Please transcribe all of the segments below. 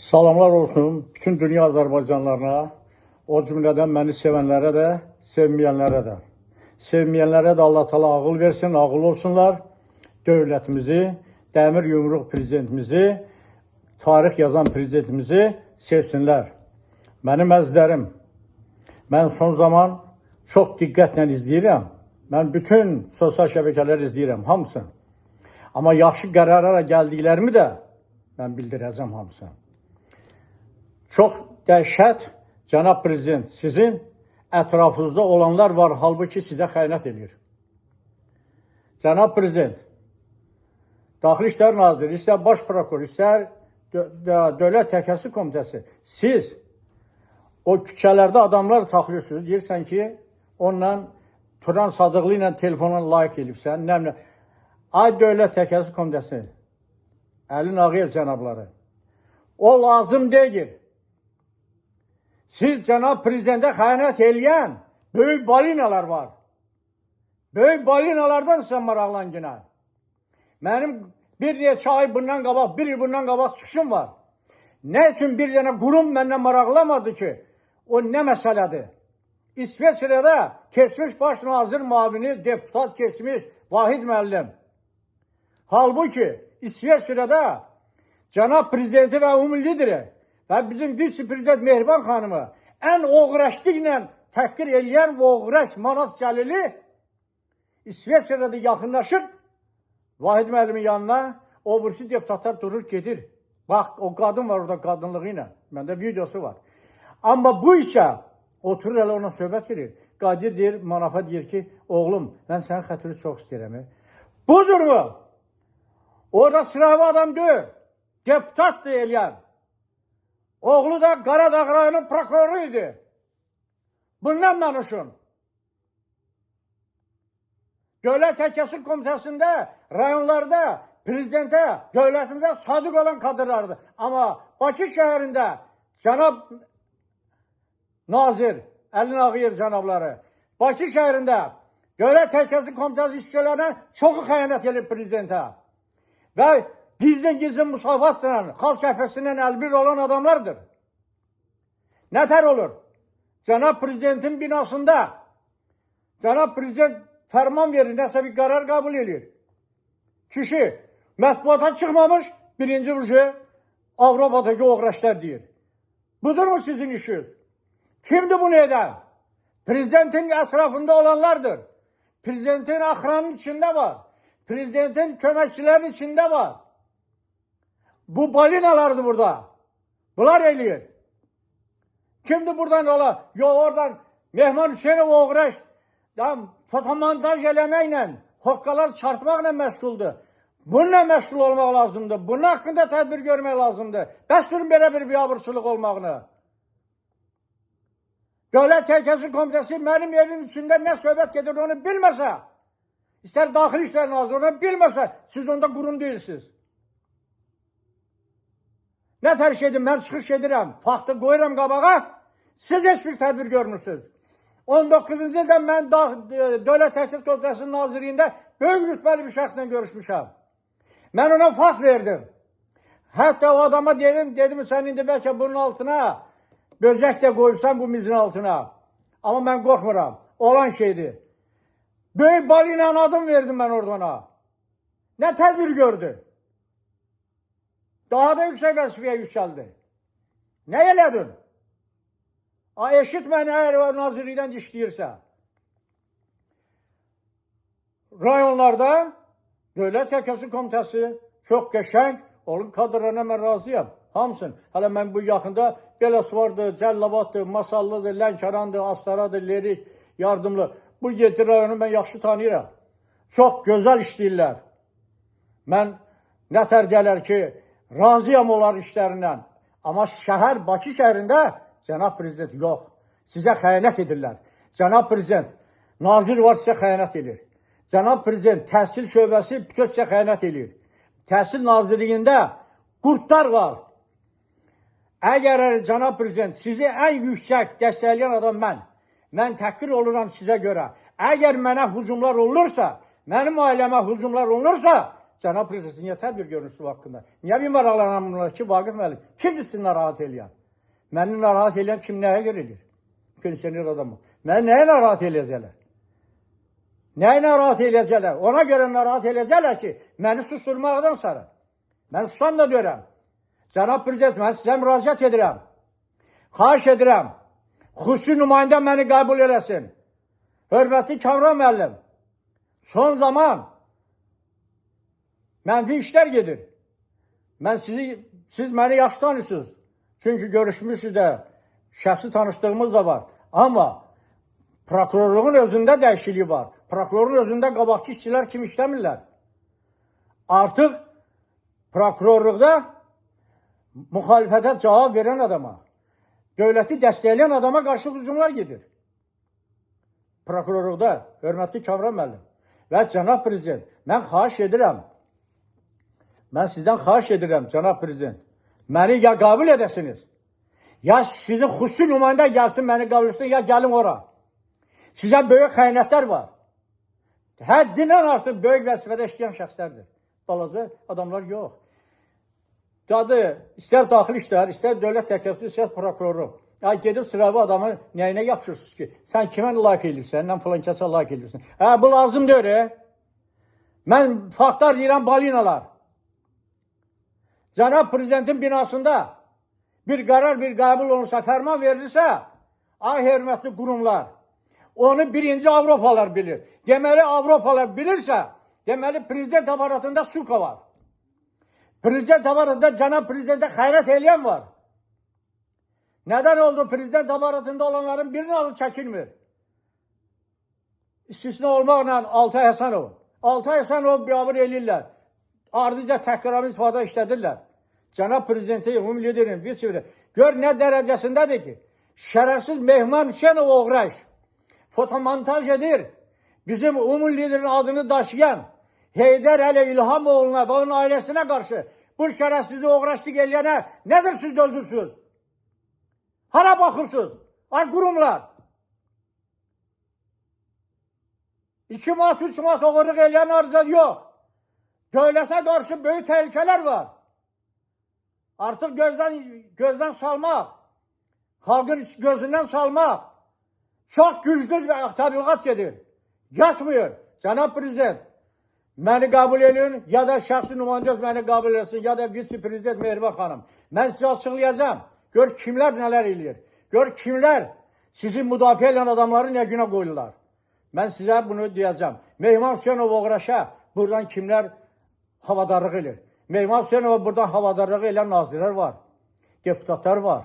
Salamlar olsun bütün dünya Azərbaycanlarına, o cümlədən məni sevənlərə də, sevməyənlərə də. Sevməyənlərə də Allah Taala ağıl versin, ağıl olsunlar. Dövlətimizi, dəmir yumruq prezidentimizi, tarix yazan prezidentimizi sevsinlər. Mənim əzizlərim, mən son zaman çox diqqətlə izləyirəm. Mən bütün sosial şəbəkələri izləyirəm, hamısını. Amma yaxşı qərarlara gəldiklərimi də mən bildirəcəm hamısını. Çox dəhşət, cənab prezident, sizin ətrafınızda olanlar var, halbuki sizə xəyanət edir. Cənab prezident, Daxili İşlər Naziri, istər Baş Prokuror, istər Dövlət Təhlükəsizlik Komitəsi, siz o küçələrdə adamlar saxlıyorsunuz, deyirsən ki, onunla Turan Sadıqlı ilə telefonla layiq edibsən, nəmlə. Ay Dövlət Təhlükəsizlik Komitəsi, Əli Nağıyev cənabları, o lazım deyil. Siz cənab prezidentə xəyanət eləyən böyük balinalar var. Böyük balinalardan sən maraqlan günə. Mənim bir neçə ay bundan qabaq, bir il bundan qabaq çıxışım var. Nə üçün bir dənə qurum məndən maraqlamadı ki, o nə məsələdir? İsveçrədə keçmiş baş nazir müavini, deputat keçmiş Vahid müəllim. Halbuki İsveçrədə cənab prezidenti və ümumi lideri və bizim vitse-prezident Mehriban xanımı ən oğraşlıqla təhqir eləyən və oğraş Manaf Cəlili İsveçrədə yaxınlaşır Vahid müəllimin yanına, o birisi deputatlar durur, gedir. Bax, o qadın var orada qadınlığı ilə. Məndə videosu var. Amma bu isə oturur elə ona söhbət edir. Qadir deyir, Manafa deyir ki, oğlum, mən sənin xətrini çox istəyirəm. Budur mu? Orada sıravi adam deyil. Deputatdır eləyən. Oğlu da Qaradağ rayonun prokuroru idi. Bundan danışın. Dövlət Təhlükəsizlik Komitəsində, rayonlarda, prezidentə, dövlətimizə sadiq olan kadrlardır. Amma Bakı şəhərində cənab nazir Əli Nağıyev cənabları, Bakı şəhərində Dövlət Təhlükəsizlik Komitəsi işçilərinə çoxu xəyanət edib prezidentə. Və gizlin müsafatla, xalq cəbhəsindən əlbir olan adamlardır. Nətər olur? Cənab prezidentin binasında, cənab prezident fərman verir, nəsə bir qərar qəbul edir. Kişi mətbuata çıxmamış, birinci vuruşu Avropadakı oğraşlar deyir. Budur mu sizin işiniz? Kimdir bunu edən? Prezidentin ətrafında olanlardır. Prezidentin axranın içində var. Prezidentin köməkçilərin içində var. Bu balinalardır burada. Bunlar eləyir. Kimdir buradan ola? Yox, oradan Mehman Hüseynov oğraş fotomontaj eləməklə, hoqqalar çarpmaqla məşğuldur. Bununla məşğul olmaq lazımdır. Bunun haqqında tədbir görmək lazımdır. Bəsdirin belə bir biabırçılıq olmağını. Dövlət Təhlükəsizlik Komitəsi mənim evim içində nə söhbət gedir onu bilməsə, istər Daxili İşlər Naziri onu bilməsə, siz onda qurum deyilsiniz. Nə tərş edin, mən çıxış edirəm, faktı qoyuram qabağa, siz heç bir tədbir görmürsünüz. 19-cu ildə mən Dövlət Təhlükəsizlik Komitəsinin nazirliyində böyük rütbəli bir şəxslə görüşmüşəm. Mən ona fakt verdim. Hətta o adama dedim sən indi bəlkə bunun altına böcək də qoyursan bu mizin altına. Amma mən qorxmuram. Olan şeydir. Böyük balinanın adını verdim mən orada ona. Nə tədbir gördü? Daha da yüksək vəzifəyə yüksəldi. Nə elədin? Eşit məni əgər o nazirlikdən işləyirsə. Rayonlarda Dövlət Təhlükəsizlik Komitəsi çox qəşəng, onun kadrlarına mən razıyam. Hamısın. Hələ mən bu yaxında Belas vardır, Cəllabaddır, Masallıdır, Lənkərandır, Astaradır, Lerik, Yardımlı. Bu 7 rayonu mən yaxşı tanıyıram. Çox gözəl işləyirlər. Mən nətər deyərlər ki, razıyam onlar işlərindən. Amma şəhər, Bakı şəhərində cənab prezident yox. Sizə xəyanət edirlər. Cənab prezident, nazir var sizə xəyanət edir. Cənab prezident, təhsil şöbəsi bütün sizə xəyanət edir. Təhsil nazirliyində qurtlar var. Əgər cənab prezident, sizi ən yüksək dəstəkləyən adam mən təhqir oluram sizə görə. Əgər mənə hücumlar olunursa, mənim ailəmə hücumlar olunursa, cənab prezident niyə tədbir görürsünüz haqqında? Niyə bir maraqlanamırlar ki, Vaqif müəllim? Kimdir sizi narahat eləyən? Məni narahat eləyən kim nəyə girilir? Pensioner adamı. Məni nəyə narahat eləyəcəklər? Nəyə narahat eləyəcəklər? Ona görə narahat eləyəcəklər ki, məni susturmaqdan sonra. Mən susan da deyirəm. Cənab prezident, mən sizə müraciət edirəm. Xahiş edirəm. Xüsusi nümayəndə məni qəbul eləsin. Hörmətli Kamran müəllim, son zaman mənfi işlər gedir. Siz məni yaxşı tanıyorsunuz. Çünki görüşmüşüz də, şəxsi tanışdığımız da var. Amma prokurorluğun özündə dəyişikliyi var. Prokurorun özündə qabaqki işçilər kimi işləmirlər. Artıq prokurorluqda müxalifətə cavab verən adama, dövləti dəstəkləyən adama qarşı hücumlar gedir. Prokurorluqda, hörmətli Kamran müəllim və cənab prezident, mən xahiş edirəm, mən sizdən xahiş edirəm, cənab prezident, məni ya qəbul edəsiniz, ya sizin xüsusi nümayəndə gəlsin, məni qəbul etsin, ya gəlin ora. Sizə böyük xəyanətlər var. Həddindən artıq böyük vəzifədə işləyən şəxslərdir. Balaca adamlar yox. Dadı, istər daxili işlər, istər dövlət təhlükəsizlik, istər prokuroru. Ya gedib sıravi adamı nəyinə yapışırsınız ki? Sən kimə layıq edirsən, sən filan kəsə layıq edirsən. Bu lazım deyir. Mən faktlar deyirəm, balinalar. Cənab prezidentin binasında bir qərar, bir qəbul olunsa, fərman verilirsə, ay hörmətli qurumlar, onu birinci Avropalar bilir. Deməli, Avropalar bilirsə, deməli, prezident aparatında suka var. Prezident aparatında cənab prezidentə xəyrət eləyən var. Nədən oldu? Prezident aparatında olanların birinin adı çəkilmir. İstisna olmaqla Altay Həsənov. Altay Həsənov biabır eləyirlər. Ardıca təhqirami istifadə işlədirlər. Cənab prezidenti, ümumi liderin, vice-liderin. Gör nə dərəcəsindədir ki, şərəfsiz Mehman Hüseynov Oğraş fotomontaj edir. Bizim ümumi liderin adını daşıyan Heydər Əli İlhamoğlu'na və onun ailəsinə qarşı bu şərəfsizi Oğraşlıq eləyənə nədir siz dözürsünüz? Hara baxırsınız? Ay qurumlar. 2 manat, 3 manat oğurluq eləyən arzad yox. Dövlətə qarşı böyük təhlükələr var. Artıq gözdən salmaq, xalqın gözündən salmaq çox güclü təbliğat gedir. Yatmıyor. Cənab prezident, məni qəbul edin, ya da şəxsi nümayəndə məni qəbul etsin, ya da vitse-prezident Mehriban xanım. Mən sizə açıqlayacağım. Gör kimlər nələr eləyir. Gör kimlər sizin müdafiə edən adamları nə günə qoyurlar. Mən sizə bunu deyəcəm. Mehman Hüseynov Oğraşa buradan kimlər havadarlıq edir. Mehman Hüseynov buradan havadarlıq edən nazirlər var. Deputatlar var.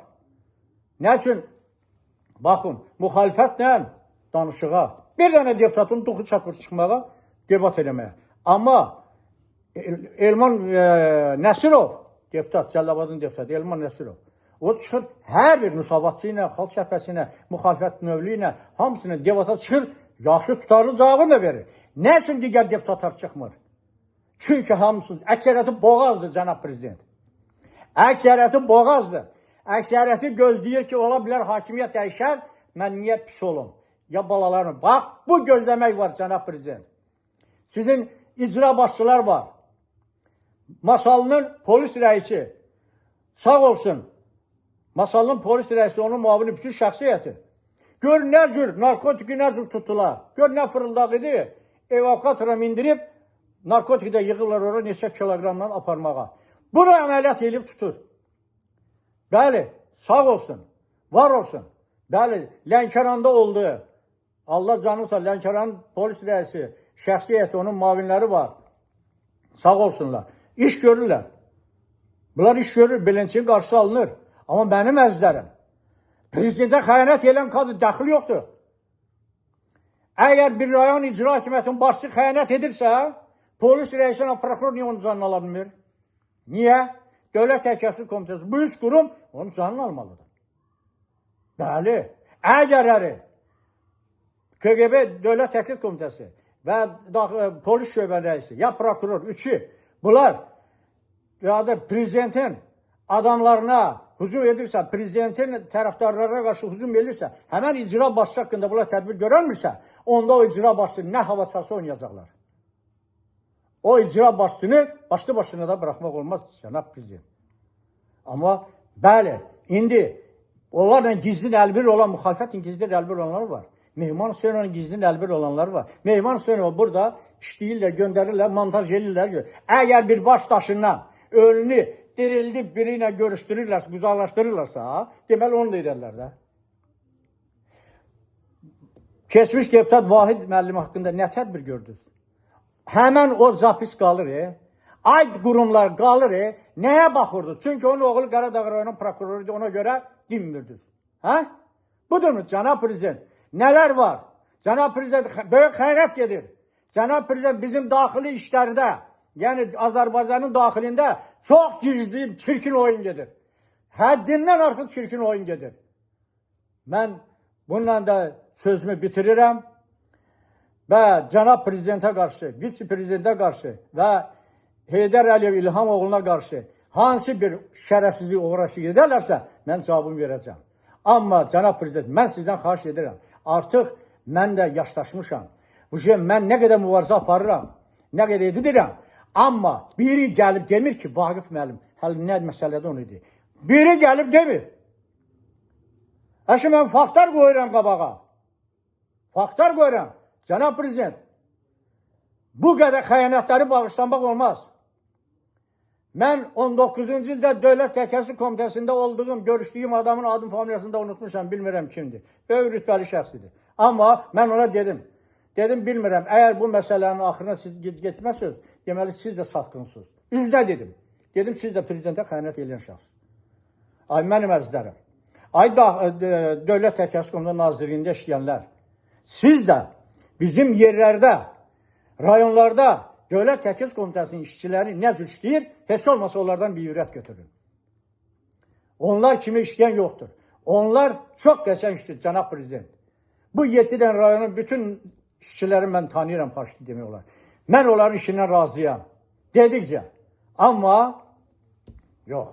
Nə üçün? Baxın, müxalifətlə danışığa. Bir dənə deputatın duxu çapır çıxmağa, debat eləməyə. Amma Elman Nəsirov, deputat, Cəllabadın deputatı, Elman Nəsirov, o çıxır, hər bir müsavatçı ilə, xalq şəhbəsi ilə, müxalifət növlü ilə, hamısını debata çıxır, yaxşı tutarlı cavabını da verir. Nə üçün digər deputatlar çıxmır? Çünki hamısı, əksəriyyəti boğazdır, cənab prezident. Əksəriyyəti boğazdır. Əksəriyyəti gözləyir ki, ola bilər hakimiyyət dəyişər, mən niyə pis olum? Ya balalarım. Bax, bu gözləmək var, cənab prezident. Sizin icra başçılar var. Masalının polis rəisi, sağ olsun, Masalının polis rəisi, onun muavini, bütün şəxsiyyəti. Gör nə cür, narkotiki nə cür tutdular. Gör nə fırıldaq idi, evakuatora mindirib, narkotiki də yığırlar oraya neçə kiloqramdan aparmağa. Bunu əməliyyat edib tutur. Bəli, sağ olsun, var olsun. Bəli, Lənkəranda oldu. Allah canınsa, Lənkəranın polis rəisi, şəxsiyyəti, onun muavinləri var. Sağ olsunlar. İş görürlər. Bunlar iş görür, beləncəyin qarşı alınır. Amma mənim əzizlərim, prezidentə xəyanət edən kadr dəxil yoxdur. Əgər bir rayon icra hakimiyyətinin başçı xəyanət edirsə, polis rəisinə prokuror niyə onun canını ala bilmir? Niyə? Dövlət Təhlükəsizlik Komitəsi, bu üç qurum onun canını almalıdır. Bəli, əgərləri KGB Dövlət Təhlükəsizlik Komitəsi və polis şöbə rəisi, ya prokuror, üçü, bunlar ya da prezidentin adamlarına hücum edirsə, prezidentin tərəfdarlarına qarşı hücum edirsə, həmən icra başçı haqqında bunlar tədbir görənmirsə, onda o icra başçı nə hava çalsa oynayacaqlar. o icra başçısını başlı başına da bırakmak olmaz cənab prezident. Amma bəli, indi onlarla gizli əlbir olan, müxalifətin gizli əlbir olanlar var. Mehman Hüseynovla gizli əlbir olanlar var. Mehman Hüseynov burada işləyirlər, göndərirlər, montaj edirlər. Əgər bir baş daşından ölünü dirildib biri ilə görüşdürürlərsə, güzarlaşdırırlarsa, deməli onu da edərlər də. Keçmiş deputat Vahid müəllim haqqında nə tədbir gördünüz? Həmən o zapis qalır, aid qurumlar qalır, nəyə baxırdı? Çünki onun oğlu Qaradağ rayonun prokuroruydu, ona görə dinmirdiniz. Budurmu cənab prezident? Nələr var? Cənab prezident böyük xəyanət gedir. Cənab prezident bizim daxili işlərdə, yəni Azərbaycanın daxilində çox gizli, çirkin oyun gedir. Həddindən artıq çirkin oyun gedir. Mən bununla da sözümü bitirirəm və cənab prezidentə qarşı, vitse-prezidentə qarşı və Heydər Əliyev İlhamoğlu'na qarşı hansı bir şərəfsizlik uğraşı edərlərsə, mən cavabımı verəcəm. Amma cənab prezident, mən sizdən xahiş edirəm. Artıq mən də yaşlaşmışam. Mən nə qədər mübarizə aparıram, nə qədər edirəm. Amma biri gəlib demir ki, Vaqif müəllim, hələ nə məsələdə onu idi. Biri gəlib demir. Əşi, mən faktlar qoyuram qabağa. Faktlar qoyuram. Cənab prezident, bu qədər xəyanətləri bağışlamaq olmaz. Mən 19-cu ildə Dövlət Təhlükəsizlik Komitəsində olduğum, görüşdüyüm adamın adın familiyasını da unutmuşam, bilmirəm kimdir. Böyük rütbəli şəxsidir. Amma mən ona dedim, bilmirəm, əgər bu məsələnin axırına siz getməsiniz, deməli siz də satqınsınız. Üzdə dedim. Dedim, siz də prezidentə xəyanət edən şəxs. Ay, mənim əzizlərim. Ay, Dövlət Təhlükəsizlik Komitəsində nazirliyində işləyənlər, siz də bizim yerlərdə, rayonlarda Dövlət Təhlükəsizlik Komitəsinin işçiləri nə cür işləyir, heç olmasa onlardan bir ürət götürün. Onlar kimi işləyən yoxdur. Onlar çox qəşəng işləyir, cənab prezident. Bu 7 dənə rayonun bütün işçiləri mən tanıyıram, faşist demək olar. Mən onların işindən razıyam. Dedikcə. Amma yox.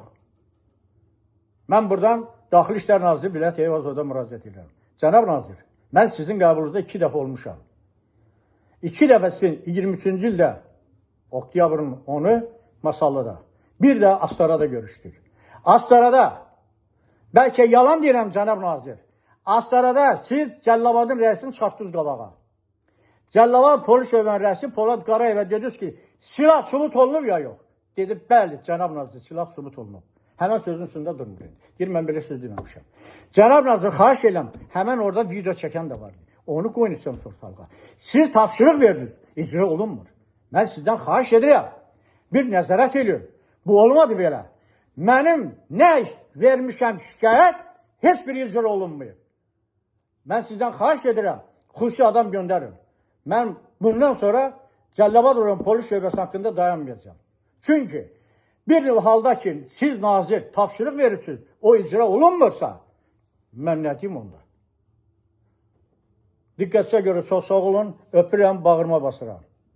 Mən buradan Daxili İşlər Naziri Bilət Eyvazovda müraciət edirəm. Cənab nazir, mən sizin qəbulunuzda 2 dəfə olmuşam. 2 dəfə sizin 23-cü ildə oktyabrın 10-u Masallıda. Bir də Astarada görüşdük. Astarada, bəlkə yalan deyirəm cənab nazir, Astarada siz Cəllabadın rəisini çıxartdınız qabağa. Cəllabad polis şöbənin rəisi Polad Qarayevə dediniz ki, silah sübut olunub ya yox. Dedi, bəli, cənab nazir, silah sübut olunub. Həmən sözün üstündə durmur. Deyir, mən belə söz deməmişəm. Cənab nazir, xahiş edirəm, həmən orada video çəkən də vardı. Onu qoyun istəyəm sortalığa. Siz tapşırıq verdiniz, icra olunmur. Mən sizdən xahiş edirəm, bir nəzarət ediyorum. Bu olmadı belə. Mənim nə vermişəm şikayət, heç bir icra olunmuyor. Mən sizdən xahiş edirəm, xüsusi adam göndərin. Mən bundan sonra Cəllabad rayon polis şöbəsi haqqında dayanmayacağım. Çünki bir halda ki, siz nazir tapşırıq verirsiniz, o icra olunmursa, mən nə deyim onda? Diqqətsə görə çox sağ olun, öpürəm, bağırma basıram.